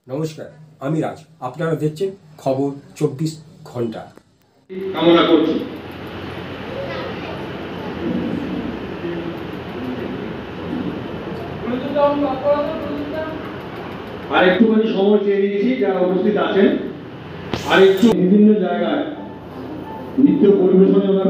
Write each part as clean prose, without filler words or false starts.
নমস্কার, আমি রাজ। আপনারা দেখছেন খবর 24 ঘন্টা। কামনা করছি। আর একটুখানি সময় চেয়ে নিয়েছি যারা উপস্থিত আছেন, আর একটু বিভিন্ন জায়গায় নৃত্য পরিবেশনে ওনার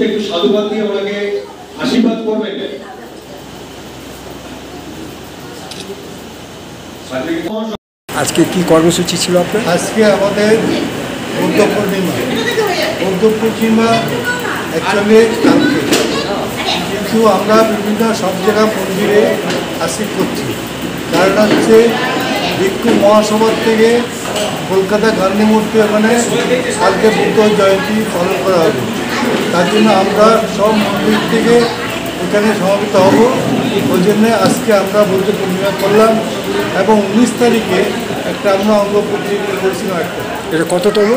একটু সাধুবাদ দিয়ে ওনাকে আশীর্বাদ করবেন। আজকে কি কর্মসূচি ছিল আপনার? আজকে আমাদের বৌদ্ধ পূর্ণিমা অ্যাকচুয়ালি কালকে, কিন্তু আমরা বিভিন্ন সব জায়গা মন্দিরে আসি করছি। কারণ হচ্ছে ভিক্ষু মহাসভার থেকে কলকাতা গান্ধী মূর্তি ওখানে কালকে বুদ্ধ জয়ন্তী পালন করা হবে। তার জন্য আমরা সব মন্দির থেকে এখানে সমাবেত হব। ওই জন্যে আজকে আমরা বৌদ্ধ পূর্ণিমা করলাম এবং 19 তারিখে একটা আমরা অঙ্গ প্রতিযোগিতা করেছিলাম। একটা এটা কততম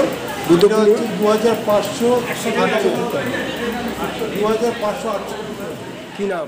বুদ্ধ পূর্ণিমা? 2548 কি নাম?